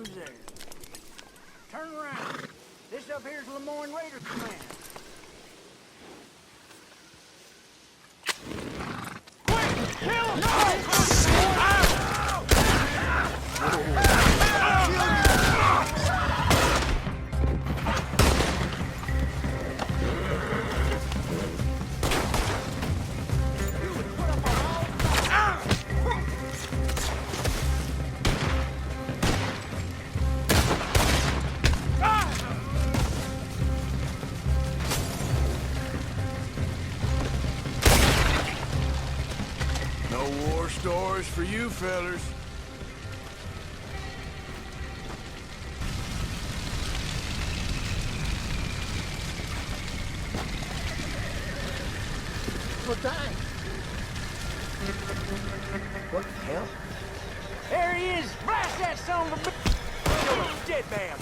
who's there. Turn around. This up here's Lemoyne Raider Command. Quick! Kill him! No war stories for you fellers. Well, dang. What the hell? There he is! Blast that son of a bitch! Kill him, dead man!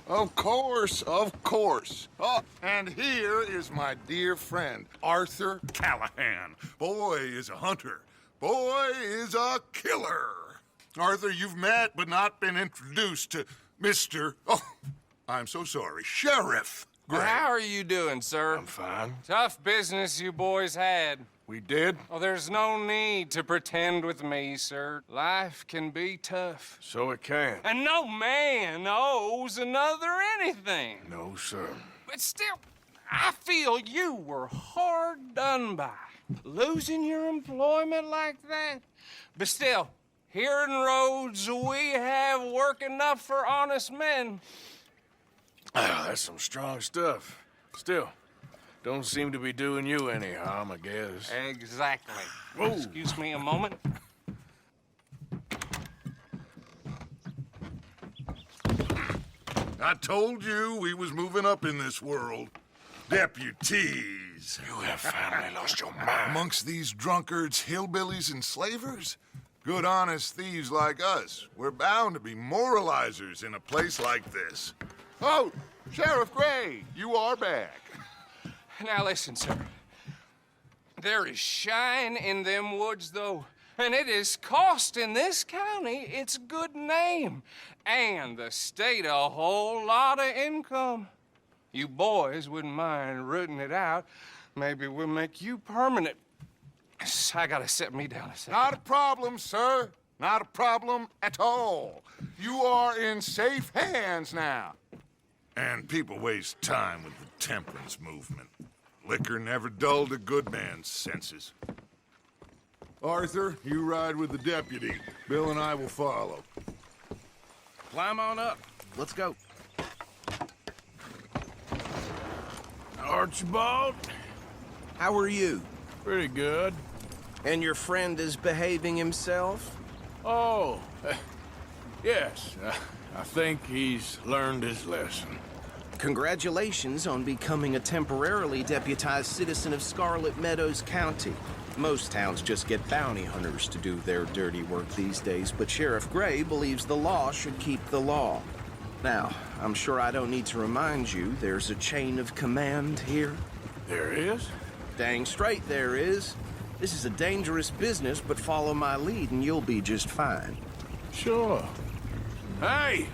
Of course, of course. Oh, and here is my dear friend, Arthur Callahan. Boy is a hunter. Boy is a killer. Arthur, you've met but not been introduced to Mr. Oh, I'm so sorry, Sheriff Gray. How are you doing, sir? I'm fine. Tough business you boys had. We did? Oh, there's no need to pretend with me, sir. Life can be tough. So it can. And no man owes another anything. No, sir. But still, I feel you were hard done by. Losing your employment like that. But still, here in Rhodes, we have work enough for honest men. Ah, that's some strong stuff. Still, don't seem to be doing you any harm, I guess. Exactly. Whoa. Excuse me a moment. I told you we was moving up in this world. Deputies. You have finally lost your mind. Amongst these drunkards, hillbillies, and slavers? Good, honest thieves like us. We're bound to be moralizers in a place like this. Oh, Sheriff Gray, you are back. Now listen, sir. There is shine in them woods, though, and it is costing this county its good name and the state a whole lot of income. you boys wouldn't mind rooting it out, maybe we'll make you permanent. I gotta sit me down a second. Not a problem, sir. Not a problem at all. You are in safe hands now. And people waste time with the temperance movement. Liquor never dulled a good man's senses. Arthur, you ride with the deputy. Bill and I will follow. Climb on up. Let's go. Archibald? How are you? Pretty good. And your friend is behaving himself? Oh, yes. I think he's learned his lesson. Congratulations on becoming a temporarily deputized citizen of Scarlet Meadows County. Most towns just get bounty hunters to do their dirty work these days, but Sheriff Gray believes the law should keep the law. Now, I'm sure I don't need to remind you there's a chain of command here. There is? Dang straight there is. This is a dangerous business, but follow my lead and you'll be just fine. Sure. Hey!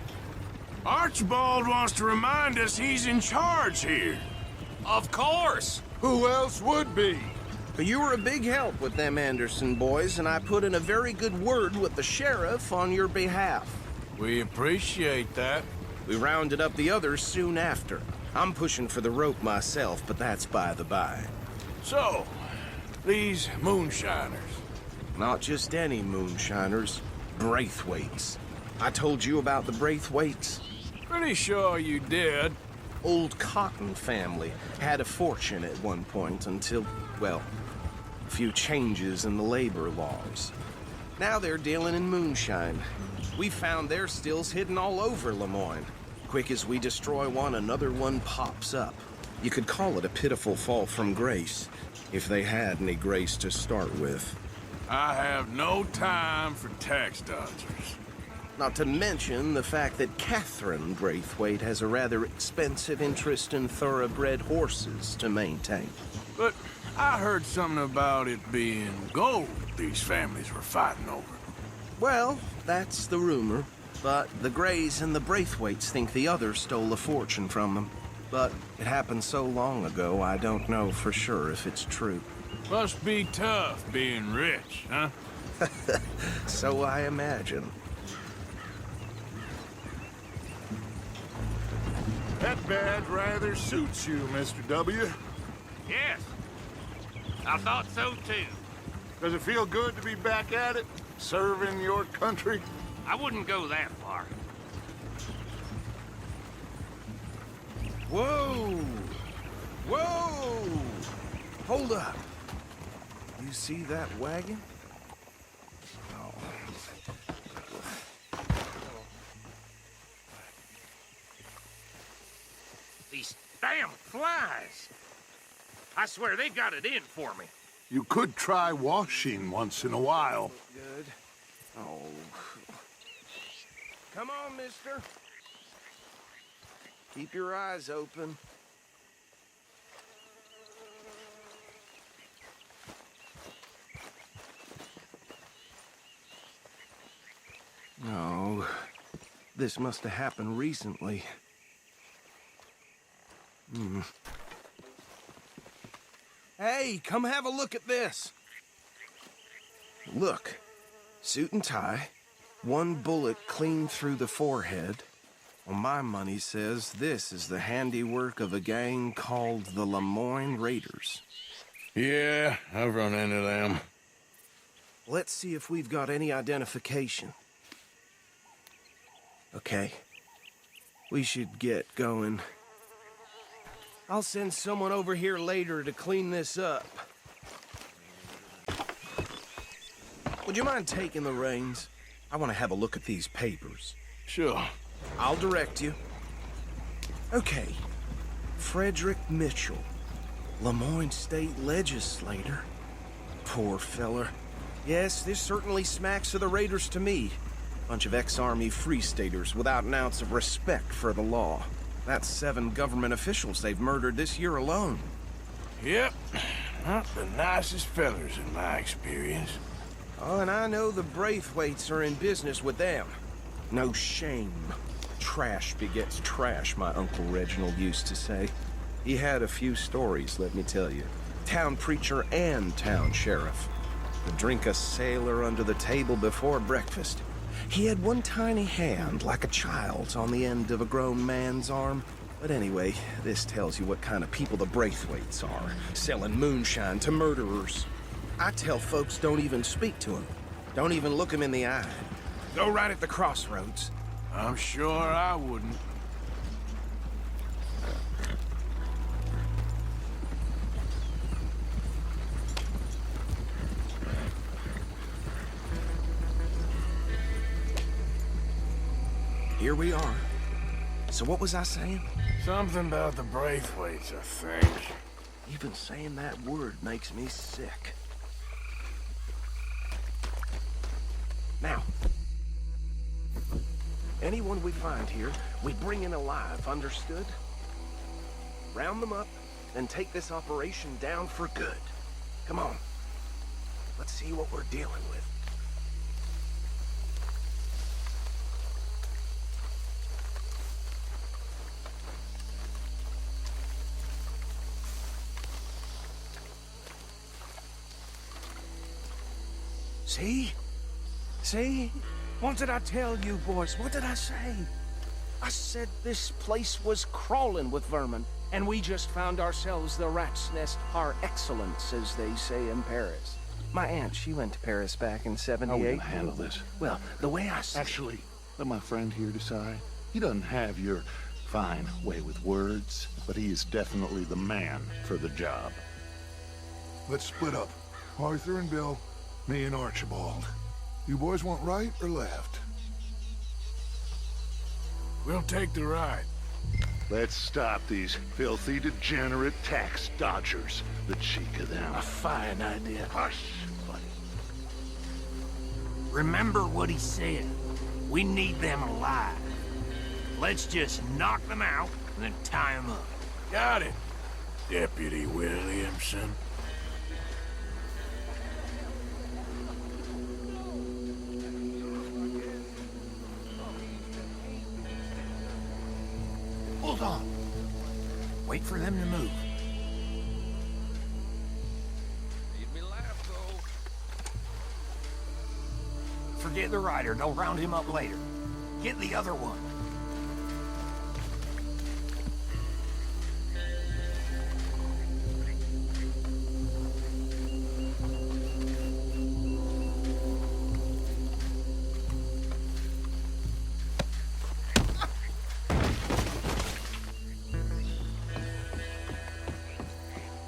Archibald wants to remind us he's in charge here. Of course! Who else would be? But you were a big help with them Anderson boys, and I put in a very good word with the sheriff on your behalf. We appreciate that. We rounded up the others soon after. I'm pushing for the rope myself, but that's by the by. So, these moonshiners. Not just any moonshiners, Braithwaites. I told you about the Braithwaites? Pretty sure you did. Old Cotton family had a fortune at one point until, well, a few changes in the labor laws. Now they're dealing in moonshine. We found their stills hidden all over Lemoyne. Quick as we destroy one, another one pops up. You could call it a pitiful fall from grace, if they had any grace to start with. I have no time for tax dodgers. Not to mention the fact that Catherine Braithwaite has a rather expensive interest in thoroughbred horses to maintain. But I heard something about it being gold these families were fighting over. Well, that's the rumor. But the Grays and the Braithwaites think the other stole a fortune from them. But it happened so long ago, I don't know for sure if it's true. Must be tough being rich, huh? So I imagine. That badge rather suits you, Mr. W. Yes, I thought so too. Does it feel good to be back at it, serving your country? I wouldn't go that far. Whoa! Whoa! Hold up. You see that wagon? Oh. These damn flies. I swear they got it in for me. You could try washing once in a while. Good. Oh. Come on, mister. Keep your eyes open. No. This must have happened recently. Hey, come have a look at this. Look. Suit and tie. One bullet clean through the forehead. Well, my money says this is the handiwork of a gang called the Lemoyne Raiders. Yeah, I've run into them. Let's see if we've got any identification. Okay. We should get going. I'll send someone over here later to clean this up. Would you mind taking the reins? I want to have a look at these papers. Sure. I'll direct you. Okay. Frederick Mitchell, Lemoyne State Legislator. Poor feller. Yes, this certainly smacks of the Raiders to me. Bunch of ex-Army Free Staters without an ounce of respect for the law. That's 7 government officials they've murdered this year alone. Yep. Not the nicest fellers in my experience. Oh, and I know the Braithwaites are in business with them. No shame. Trash begets trash, my Uncle Reginald used to say. He had a few stories, let me tell you. Town preacher and town sheriff. Would drink a sailor under the table before breakfast. He had one tiny hand, like a child's, on the end of a grown man's arm. But anyway, this tells you what kind of people the Braithwaites are, selling moonshine to murderers. I tell folks don't even speak to them. Don't even look them in the eye. Go right at the crossroads. I'm sure I wouldn't. Here we are. So what was I saying? Something about the Braithwaites, I think. Even saying that word makes me sick. Now, anyone we find here, we bring in alive, understood? Round them up, and take this operation down for good. Come on. Let's see what we're dealing with. See? See? What did I tell you, boys? What did I say? I said this place was crawling with vermin, and we just found ourselves the rat's nest par excellence, as they say in Paris. My aunt, she went to Paris back in '78. How are we gonna handle this? Well, the way I see Actually, let my friend here decide. He doesn't have your fine way with words, but he is definitely the man for the job. Let's split up. Arthur and Bill, me and Archibald. You boys want right or left? We'll take the right. Let's stop these filthy, degenerate tax dodgers. The cheek of them. A fine idea. Hush, buddy. Remember what he said. We need them alive. Let's just knock them out and then tie them up. Got it, Deputy Williamson. Hold on. Wait for them to move. Made me laugh, though. Forget the rider. They'll round him up later. Get the other one.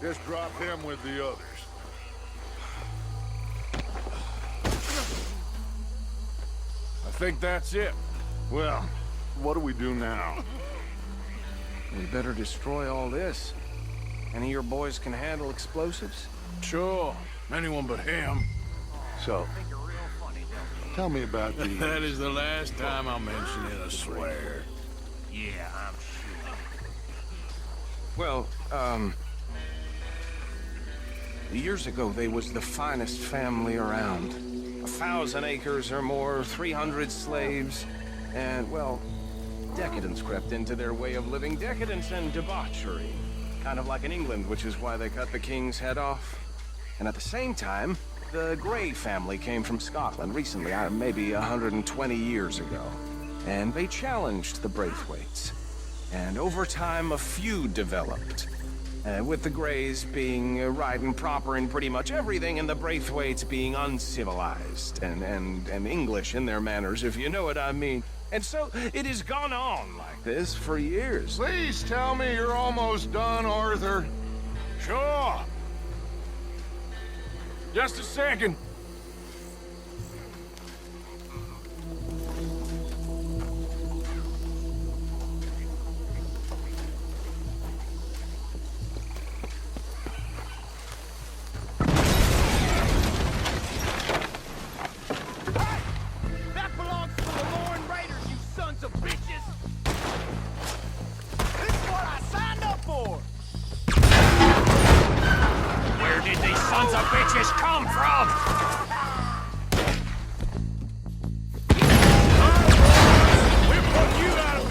Just drop him with the others. I think that's it. Well, what do we do now? we better destroy all this. Any of your boys can handle explosives? Sure, anyone but him. So, tell me about these. That is the last time I'll mention it, I swear. Yeah, I'm sure. Well, years ago, they was the finest family around. 1,000 acres or more, 300 slaves, and, well, decadence crept into their way of living. Decadence and debauchery. Kind of like in England, which is why they cut the king's head off. And at the same time, the Grey family came from Scotland recently, maybe 120 years ago. And they challenged the Braithwaites. And over time, a feud developed. With the Greys being right and proper in pretty much everything, and the Braithwaites being uncivilized and English in their manners, if you know what I mean. And so it has gone on like this for years. Please tell me you're almost done, Arthur. Sure. Just a second. That belongs to the Lauren Raiders, you sons of bitches! This is what I signed up for! Where did these sons of bitches come from? We're putting you out of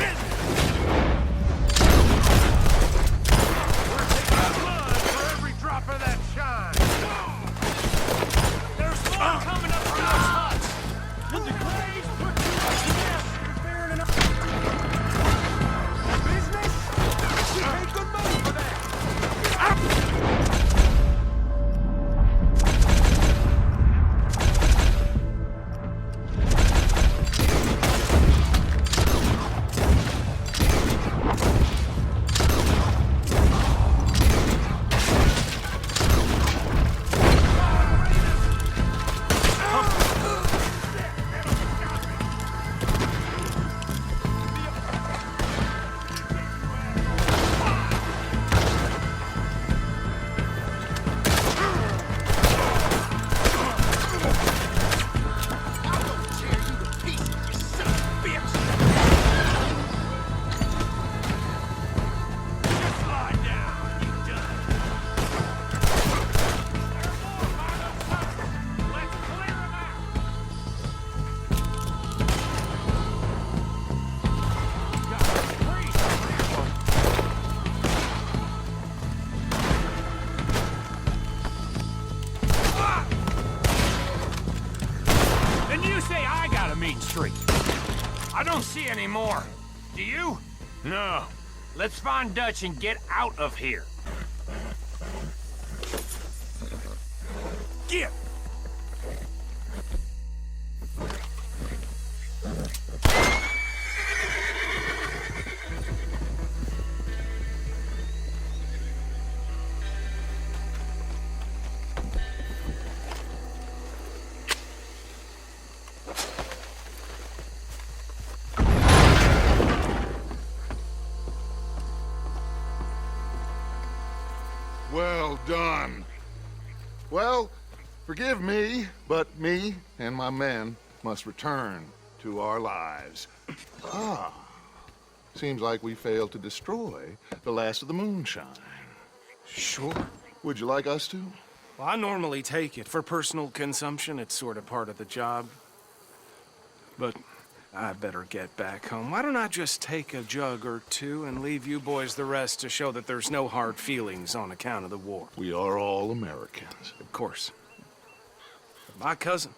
I don't see any more. Do you? No. Let's find Dutch and get out of here. Get! Well done. Well, forgive me, but me and my men must return to our lives. Ah, seems like we failed to destroy the last of the moonshine. Sure. Would you like us to? Well, I normally take it. For personal consumption, it's sort of part of the job. But I better get back home. Why don't I just take a jug or two and leave you boys the rest to show that there's no hard feelings on account of the war? We are all Americans. Of course. My cousin,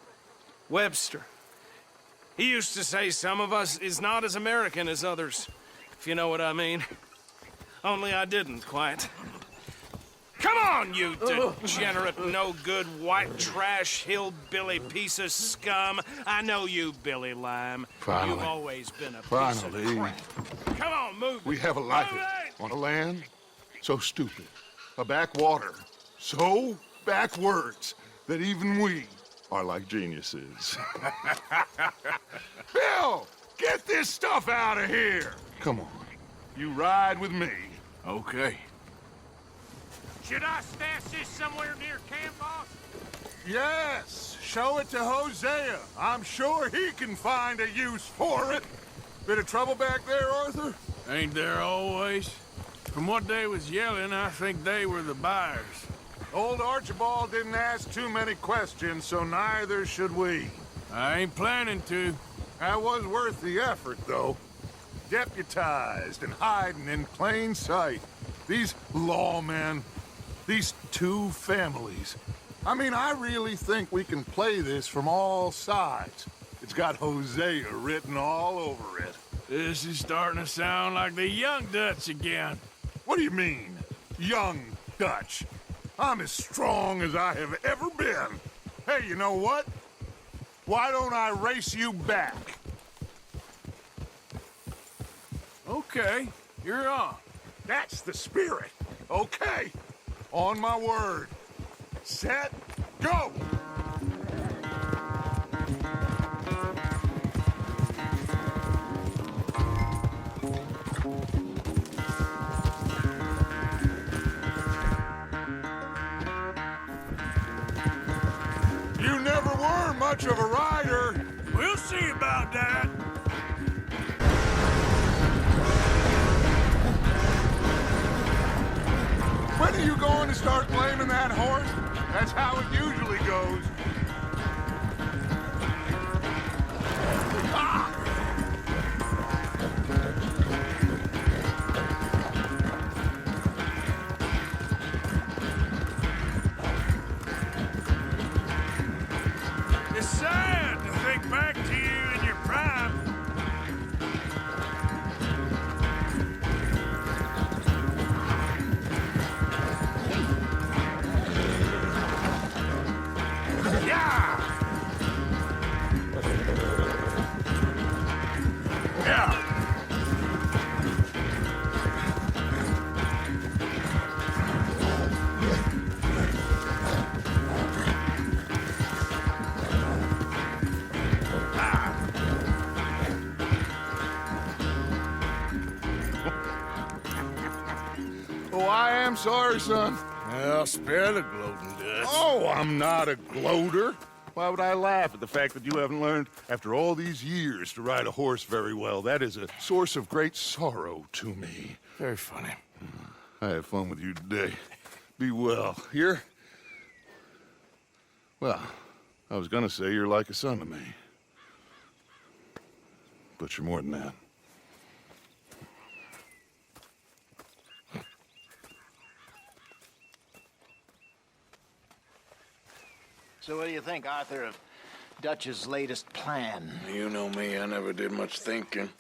Webster, he used to say some of us is not as American as others, if you know what I mean. Only I didn't quite. Come on, you degenerate, no-good, white trash, hillbilly piece of scum. I know you, Billy Lime. Finally. You've always been a piece Finally. of crap. Come on, move. We have a life Move it! on a land so stupid, a backwater so backwards that even we are like geniuses. Bill, get this stuff out of here! Come on, you ride with me. Okay. Should I stash this somewhere near camp, boss? Yes, show it to Hosea. I'm sure he can find a use for it. Bit of trouble back there, Arthur? Ain't there always? From what they was yelling, I think they were the buyers. Old Archibald didn't ask too many questions, so neither should we. I ain't planning to. That was worth the effort, though. Deputized and hiding in plain sight. These lawmen, these two families. I mean, I really think we can play this from all sides. It's got Hosea written all over it. This is starting to sound like the young Dutch again. What do you mean, young Dutch? I'm as strong as I have ever been. Hey, you know what? Why don't I race you back? Okay, you're on. That's the spirit. Okay. On my word. Set, go! You never were much of a rider. We'll see about that. When are you going to start blaming that horse? That's how it usually goes. Ah! It's sad to think back to you in your prime. Yeah! Yeah! Oh, I am sorry, son. Well, spare the gloating, Dutch. Oh, I'm not a gloater. Why would I laugh at the fact that you haven't learned, after all these years, to ride a horse very well? That is a source of great sorrow to me. Very funny. I had fun with you today. Be well. Here? Well, I was gonna say you're like a son to me. But you're more than that. So what do you think, Arthur, of Dutch's latest plan? You know me, I never did much thinking.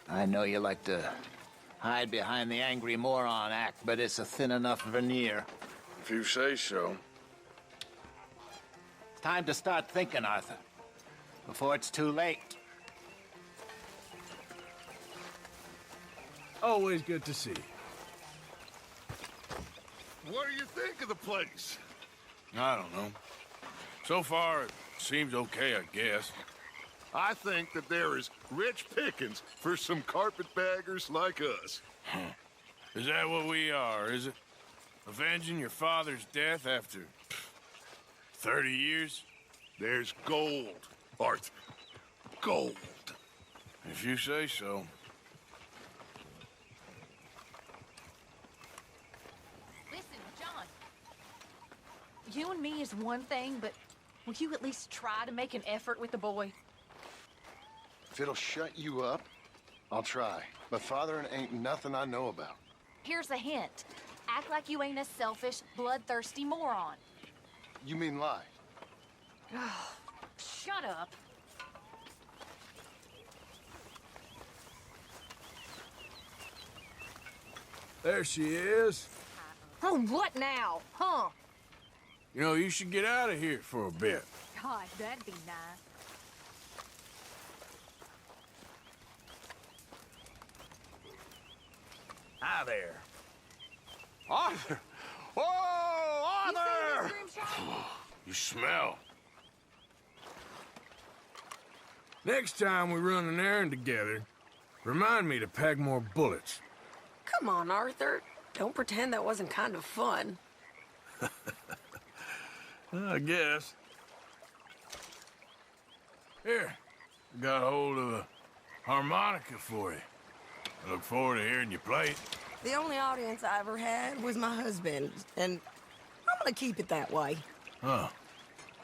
I know you like to hide behind the angry moron act, but it's a thin enough veneer. If you say so. It's time to start thinking, Arthur, before it's too late. Always good to see you. What do you think of the place? I don't know. So far, it seems okay, I guess. I think that there is rich pickings for some carpetbaggers like us. Is that what we are, is it? Avenging your father's death after 30 years? There's gold, Arthur. Gold. If you say so. Listen, John. You and me is one thing, but will you at least try to make an effort with the boy? If it'll shut you up, I'll try. But fathering ain't nothing I know about. Here's a hint. Act like you ain't a selfish, bloodthirsty moron. You mean lie? Shut up. There she is. Oh, what now? Huh? You know, you should get out of here for a bit. God, that'd be nice. Hi there. Arthur! Whoa, Arthur! You smell. Next time we run an errand together, remind me to pack more bullets. Come on, Arthur. Don't pretend that wasn't kind of fun. I guess. Here, I got a hold of a harmonica for you. I look forward to hearing you play it. The only audience I ever had was my husband, and I'm gonna keep it that way. Oh,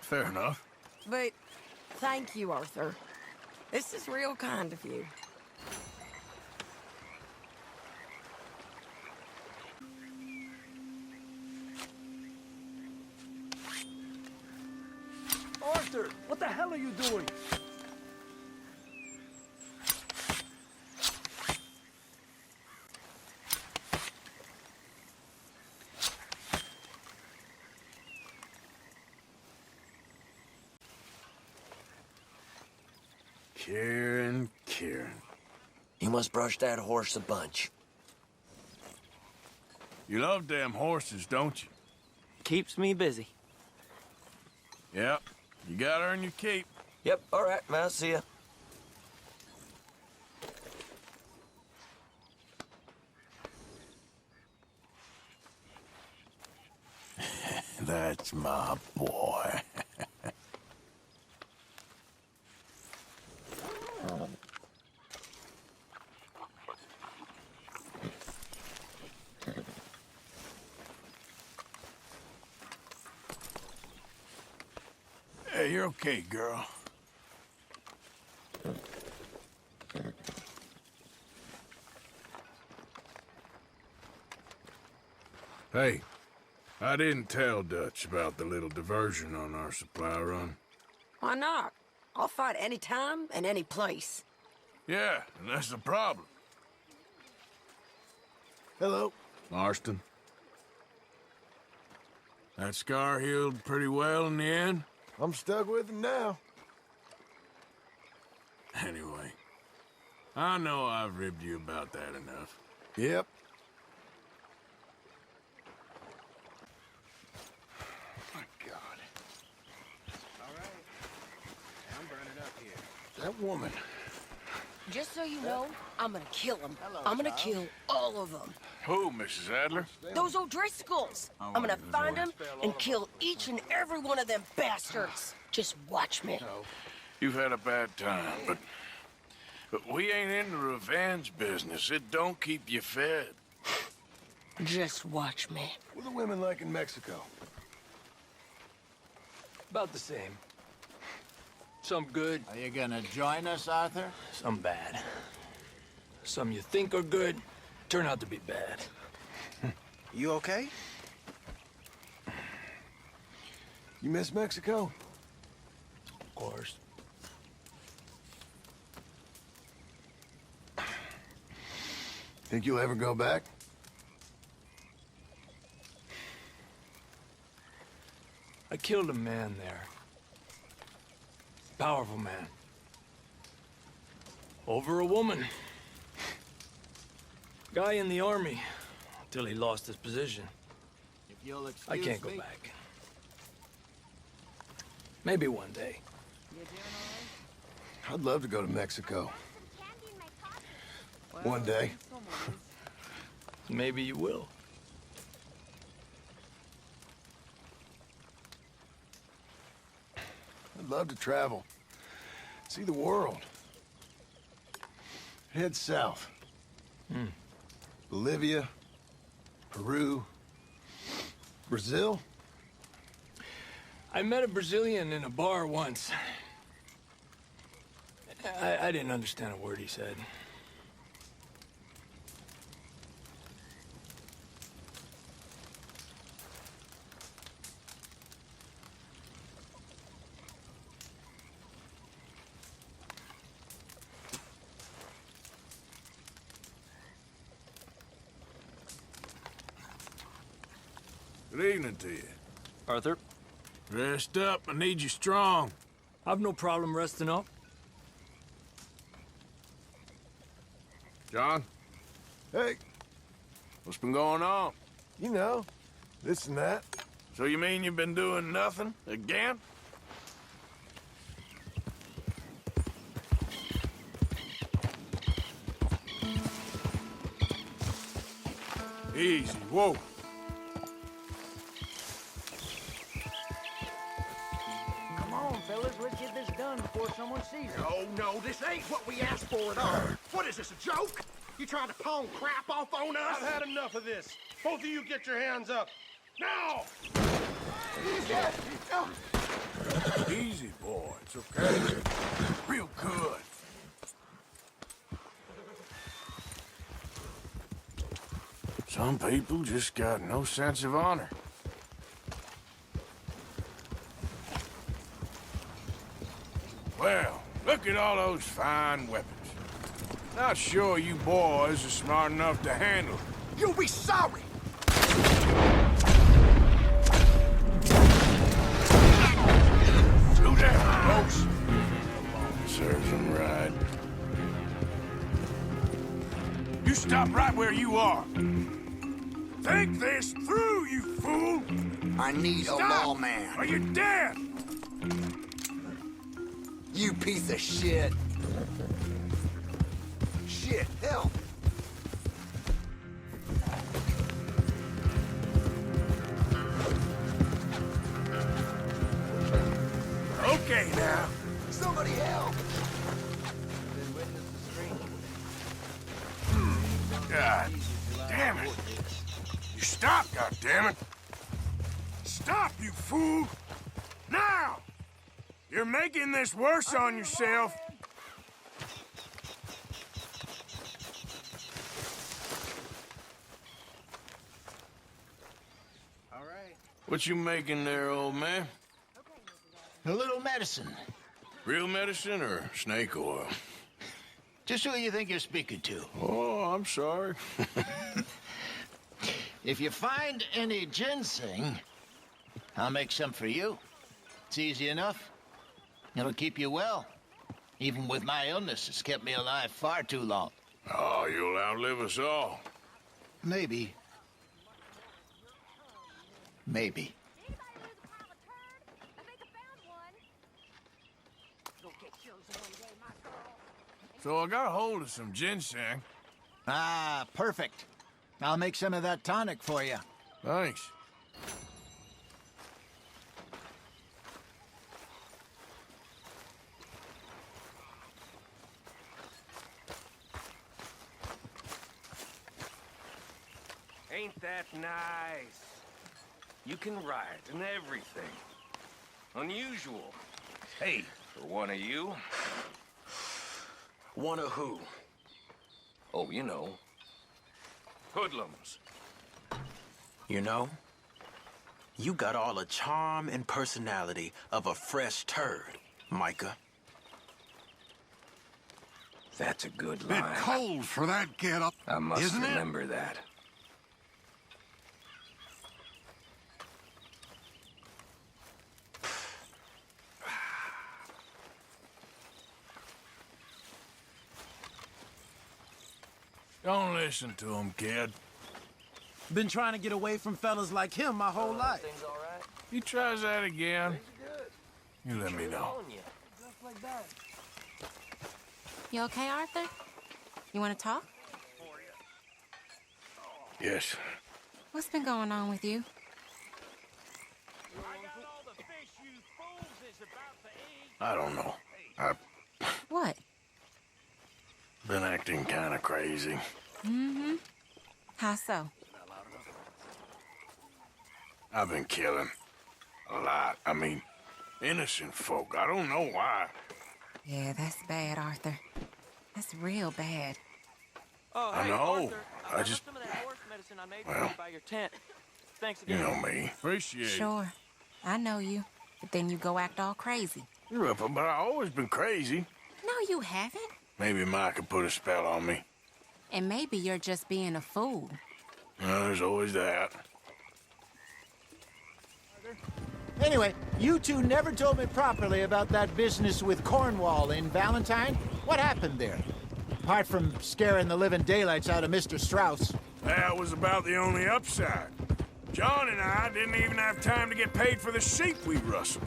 fair enough. But thank you, Arthur. This is real kind of you. Arthur, what the hell are you doing? Kieran. You must brush that horse a bunch. You love damn horses, don't you? Keeps me busy. Yep. You gotta earn your keep. Yep, all right, I'll see ya. That's my boy. Hey, you're okay, girl. Hey, I didn't tell Dutch about the little diversion on our supply run. Why not? I'll fight any time and any place. Yeah, and that's the problem. Hello. Marston. That scar healed pretty well in the end? I'm stuck with him now. Anyway, I know I've ribbed you about that enough. Yep. My God. All right. I'm burning up here. That woman. Just so you know, I'm gonna kill them. I'm gonna kill all of them. Who, Mrs. Adler? Those O'Driscolls. I'm gonna find them and kill each and every one of them bastards. Just watch me. You've had a bad time, but we ain't in the revenge business. It don't keep you fed. Just watch me. What are the women like in Mexico? About the same. Some good, Are you gonna join us, Arthur? some bad. Some you think are good, turn out to be bad. You okay? You miss Mexico? Of course. Think you'll ever go back? I killed a man there. Powerful man. Over a woman. Guy in the army, until he lost his position. If you'll I excuse can't go me. back. Maybe one day. I'd love to go to Mexico. One day. Maybe you will. I'd love to travel. See the world. Head south. Bolivia, Peru, Brazil. I met a Brazilian in a bar once. I didn't understand a word he said. Good evening to you. Arthur, Rest up. I need you strong. I've no problem resting up. John, Hey, what's been going on? you know, this and that. So you mean you've been doing nothing again? Easy, whoa. Come on, fellas, let's get this done before someone sees us. Oh, no, this ain't what we asked for at all. What is this, a joke? You trying to pawn crap off on us? I've had enough of this. Both of you get your hands up. Now! Easy, boy. It's okay. Real good. Some people just got no sense of honor. Well, look at all those fine weapons. Not sure you boys are smart enough to handle them. You'll be sorry! Do that, folks. Serves them right. You stop right where you are. Think this through, you fool! I need Stop, a lawman. or you're dead! You piece of shit. Shit, help. Okay, now. Somebody help. God damn it. You stop, goddammit. Stop, you fool! Now! You're making this worse on yourself. All right. What you making there, old man? A little medicine. Real medicine or snake oil? Just who you think you're speaking to. Oh, I'm sorry. If you find any ginseng, I'll make some for you. It's easy enough. It'll keep you well. Even with my illness, it's kept me alive far too long. Oh, you'll outlive us all. Maybe. Maybe. So I got a hold of some ginseng. Ah, perfect. I'll make some of that tonic for you. Thanks. Ain't that nice? You can write and everything. Unusual. Hey, for one of you. One of who? Oh, you know. Hoodlums. You know, you got all the charm and personality of a fresh turd. Micah. That's a good Bit line. cold for that get-up, I must isn't it? remember that. Don't listen to him, kid. Been trying to get away from fellas like him my whole life. Things all right? He tries that again. You let me know. Just like that. You okay, Arthur? You want to talk? Yes. What's been going on with you? I don't know. I've What? been acting kind of crazy. Mm-hmm. How so? I've been killing. A lot. I mean, innocent folk. I don't know why. Yeah, that's bad, Arthur. That's real bad. Oh, I hey, know. Arthur, I left just... some of that horse medicine I made for Well, you by your tent. Thanks you again. know me. Appreciate it. Sure. I know you. But then you go act all crazy. But I've always been crazy. No, you haven't. Maybe Mike could put a spell on me. And maybe you're just being a fool. Well, there's always that. Anyway, you two never told me properly about that business with Cornwall in Valentine. What happened there? Apart from scaring the living daylights out of Mr. Strauss. That was about the only upside. John and I didn't even have time to get paid for the sheep we rustled.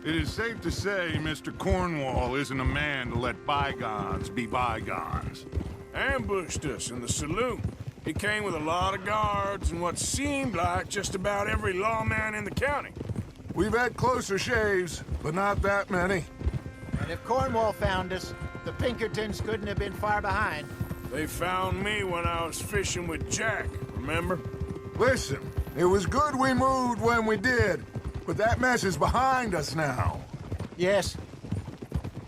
It is safe to say Mr. Cornwall isn't a man to let bygones be bygones. Ambushed us in the saloon. He came with a lot of guards and what seemed like just about every lawman in the county. We've had closer shaves, but not that many. And if Cornwall found us, the Pinkertons couldn't have been far behind. They found me when I was fishing with Jack, remember? Listen, it was good we moved when we did, but that mess is behind us now. Yes.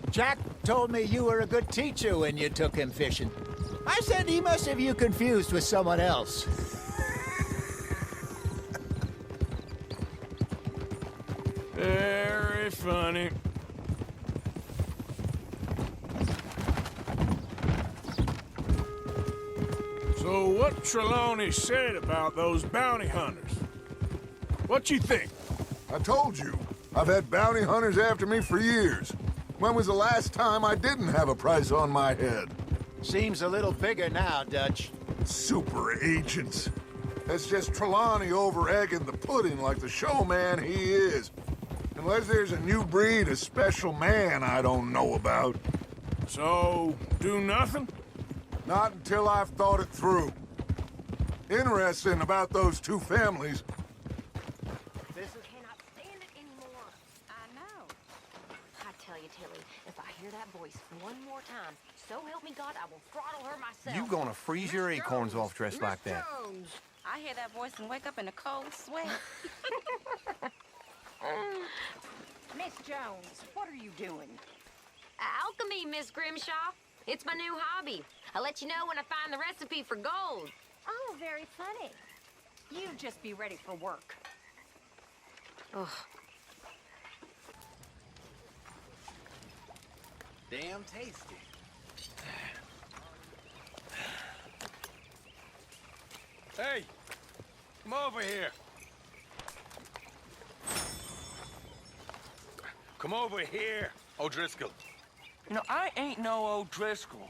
Jack told me you were a good teacher when you took him fishing. I said he must have you confused with someone else. Very funny. So what Trelawney said about those bounty hunters? What you think? I told you, I've had bounty hunters after me for years. When was the last time I didn't have a price on my head? Seems a little bigger now, Dutch. Super agents. That's just Trelawney over-egging the pudding like the showman he is. Unless there's a new breed of special man I don't know about. So, do nothing? Not until I've thought it through. Interesting about those two families. I cannot stand it anymore. I know. I tell you, Tilly, if I hear that voice one more time, so help me God, I will throttle her myself. You gonna freeze your acorns off dressed like that. Jones. I hear that voice and wake up in a cold sweat. Miss Jones, what are you doing? Alchemy, Miss Grimshaw. It's my new hobby. I'll let you know when I find the recipe for gold. Oh, very funny. You just be ready for work. Ugh. Damn tasty. Hey, come over here. Come over here, O'Driscoll. You know, I ain't no O'Driscoll.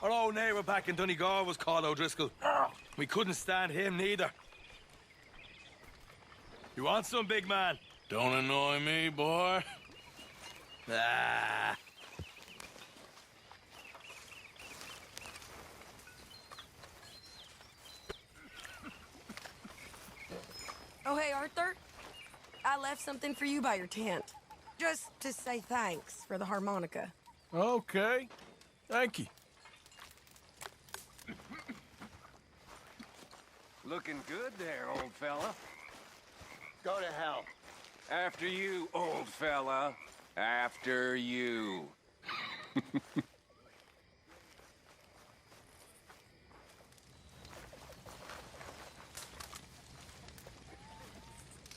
Our old neighbor back in Donegal was called O'Driscoll. We couldn't stand him neither. You want some, big man? Don't annoy me, boy. Ah. Oh, hey, Arthur. I left something for you by your tent. Just to say thanks for the harmonica. Okay. Thank you. Looking good there, old fella. Go to hell. After you, old fella. After you.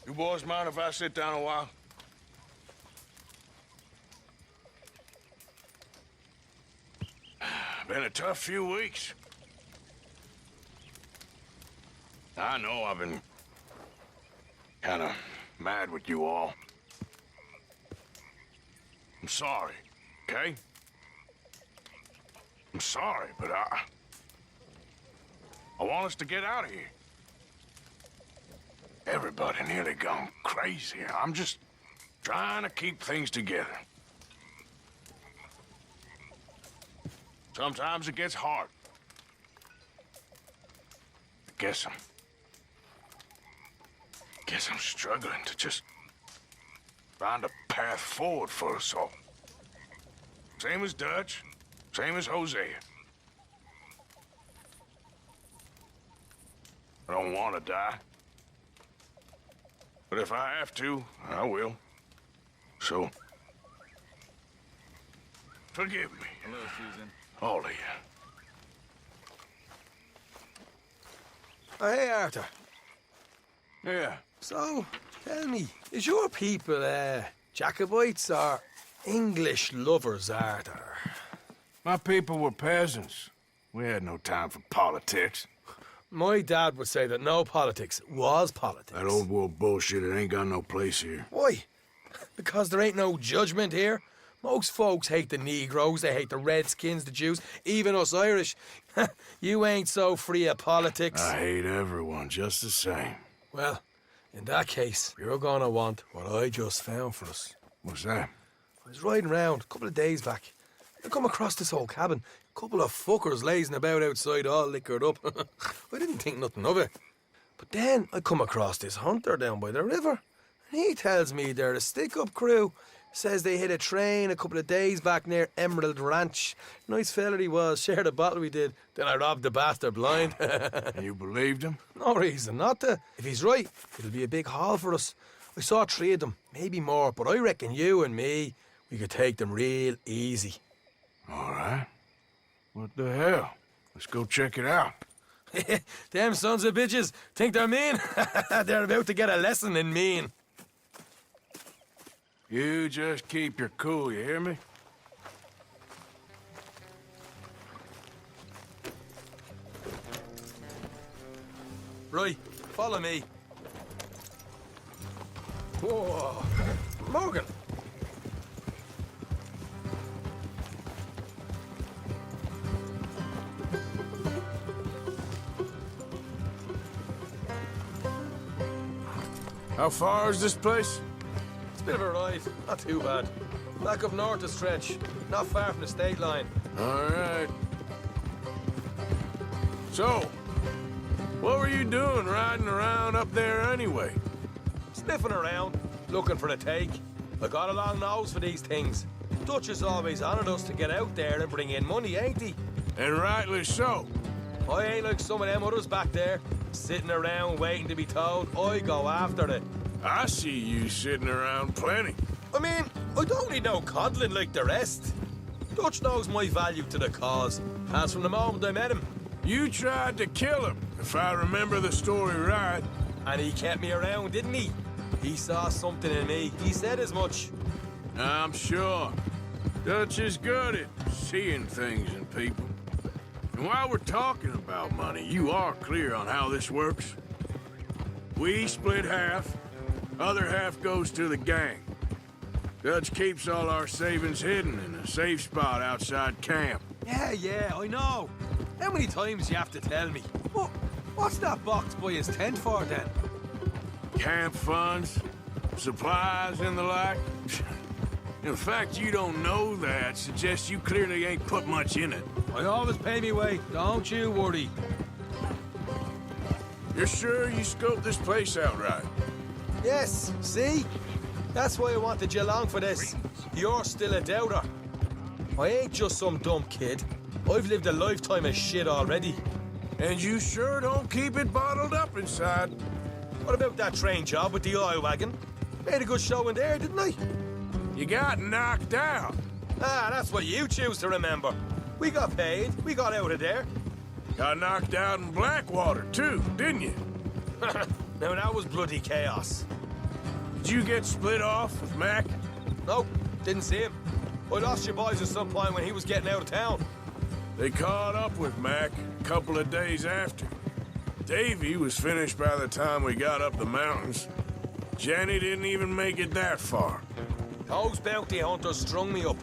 You boys mind if I sit down a while? Been a tough few weeks. I know I've been kind of mad with you all. I'm sorry, okay? I'm sorry, but I want us to get out of here. Everybody nearly gone crazy. I'm just trying to keep things together. Sometimes it gets hard. Guess I'm struggling to just find a path forward for us all. Same as Dutch, same as Hosea. I don't want to die. But if I have to, I will. So, forgive me. Hello, Susan. All of you. Oh, hey, Arthur. Yeah. So, tell me, is your people, Jacobites or English lovers, Arthur? My people were peasants. We had no time for politics. My dad would say that no politics was politics. That old world bullshit, it ain't got no place here. Why? Because there ain't no judgment here. Most folks hate the Negroes, they hate the Redskins, the Jews, even us Irish. You ain't so free of politics. I hate everyone just the same. Well, in that case, you're gonna want what I just found for us. What's that? I was riding around a couple of days back. I come across this old cabin. A couple of fuckers lazing about outside all liquored up. I didn't think nothing of it. But then I come across this hunter down by the river. And he tells me they're a stick-up crew. Says they hit a train a couple of days back near Emerald Ranch. Nice fella he was, shared a bottle we did. Then I robbed the bastard blind. And you believed him? No reason not to. If he's right, it'll be a big haul for us. I saw 3 of them, maybe more, but I reckon you and me, we could take them real easy. All right. What the hell? Let's go check it out. Them sons of bitches think they're mean. They're about to get a lesson in mean. You just keep your cool, you hear me? Right, follow me. Whoa, Morgan. How far is this place? It's a bit of a ride, not too bad. Back up north a stretch, not far from the state line. All right. So, what were you doing riding around up there anyway? Sniffing around, looking for a take. I got a long nose for these things. Dutch is always honoured us to get out there and bring in money, ain't he? And rightly so. I ain't like some of them others back there, sitting around waiting to be told. I go after it. I see you sitting around plenty. I mean, I don't need no coddling like the rest. Dutch knows my value to the cause, as from the moment I met him. You tried to kill him, if I remember the story right. And he kept me around, didn't he? He saw something in me. He said as much. I'm sure. Dutch is good at seeing things in people. And while we're talking about money, you are clear on how this works. We split half. Other half goes to the gang. Dutch keeps all our savings hidden in a safe spot outside camp. Yeah, I know. How many times you have to tell me? What's that box by his tent for, then? Camp funds, supplies, and the like. The fact you don't know that suggests you clearly ain't put much in it. I always pay me way, don't you worry. You're sure you scoped this place out right? Yes, see? That's why I wanted you along for this. You're still a doubter. I ain't just some dumb kid. I've lived a lifetime of shit already. And you sure don't keep it bottled up inside. What about that train job with the oil wagon? Made a good show in there, didn't I? You got knocked out. Ah, that's what you choose to remember. We got paid. We got out of there. Got knocked out in Blackwater, too, didn't you? Now, that was bloody chaos. Did you get split off with Mac? Nope, didn't see him. I lost your boys at some point when he was getting out of town. They caught up with Mac a couple of days after. Davy was finished by the time we got up the mountains. Jenny didn't even make it that far. Those bounty hunters strung me up.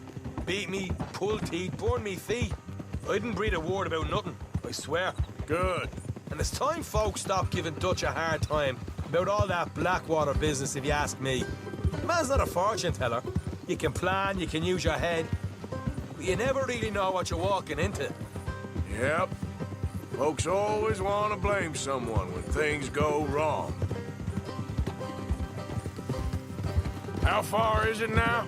Beat me, pulled teeth, burned me feet. I didn't breathe a word about nothing, I swear. Good. And it's time folks stopped giving Dutch a hard time about all that Blackwater business, if you ask me. The man's not a fortune teller. You can plan, you can use your head, but you never really know what you're walking into. Yep. Folks always want to blame someone when things go wrong. How far is it now?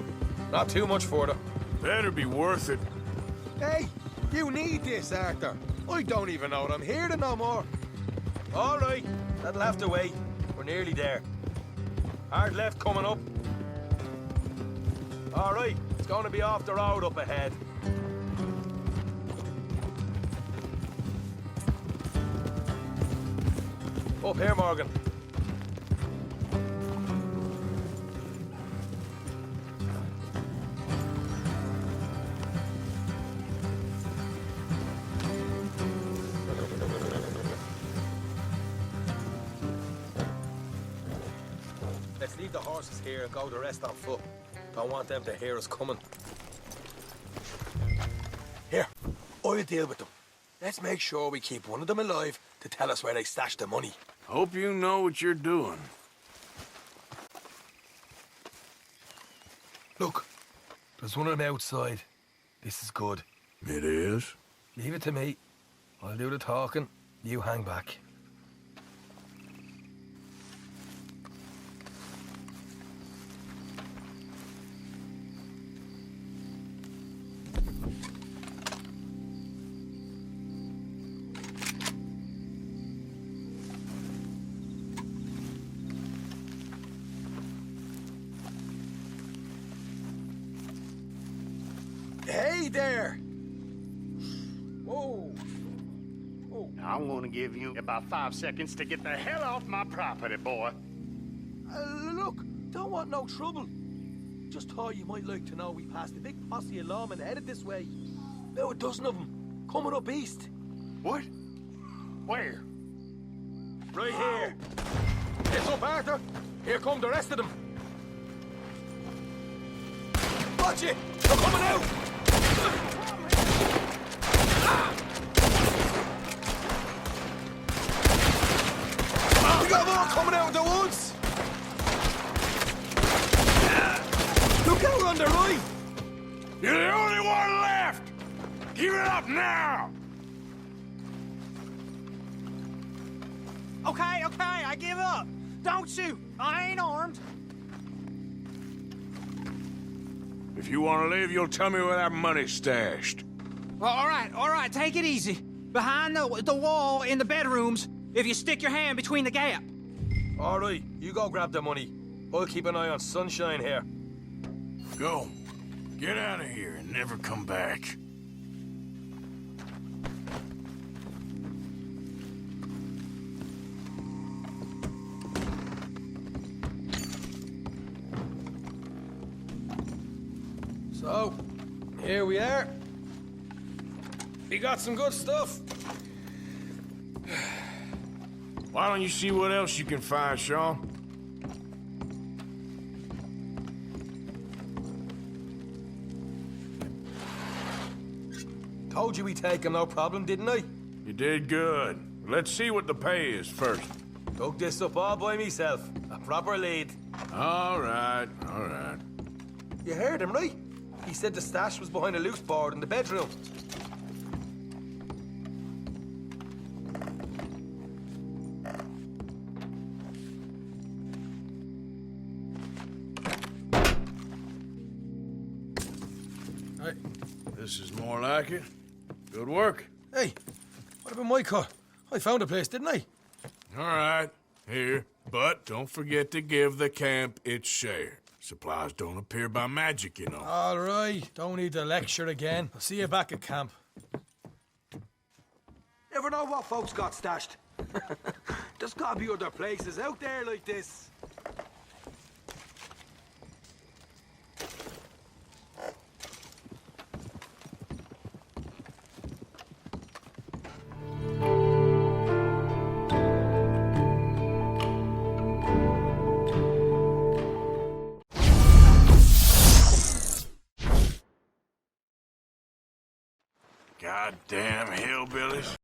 Not too much further. Better be worth it. Hey, you need this, Arthur. I don't even know what I'm here to no more. All right, that'll have to wait. We're nearly there. Hard left coming up. All right, it's going to be off the road up ahead. Up here, Morgan. Let's leave the horses here and go the rest on foot. Don't want them to hear us coming. Here, I'll deal with them. Let's make sure we keep one of them alive to tell us where they stashed the money. Hope you know what you're doing. Look, there's one of them outside. This is good. It is? Leave it to me. I'll do the talking. You hang back. Hey there! Whoa! I'm gonna give you about 5 seconds to get the hell off my property, boy. Look, don't want no trouble. Just thought you might like to know we passed a big posse of lawmen headed this way. About a dozen of them, coming up east. What? Where? Right here. It's up, Arthur. Here come the rest of them. Watch it! They're coming out! We got more coming out of the woods! Look out on the right! You're the only one left! Give it up now! Okay, I give up. Don't shoot. I ain't armed. If you want to live, you'll tell me where that money's stashed. Well, all right, take it easy. Behind the wall in the bedrooms, if you stick your hand between the gap. All right, you go grab the money. I'll keep an eye on Sunshine here. Go. Get out of here and never come back. So, here we are. We got some good stuff. Why don't you see what else you can find, Sean? Told you we'd take him, no problem, didn't I? You did good. Let's see what the pay is first. Dug this up all by myself. A proper lead. All right, all right. You heard him, right? He said the stash was behind a loose board in the bedroom. Hey, this is more like it. Good work. Hey, what about my cut? I found a place, didn't I? All right, here. But don't forget to give the camp its share. Supplies don't appear by magic, you know. All right, don't need to lecture again. I'll see you back at camp. Never know what folks got stashed. There's gotta be other places out there like this. Goddamn hillbillies.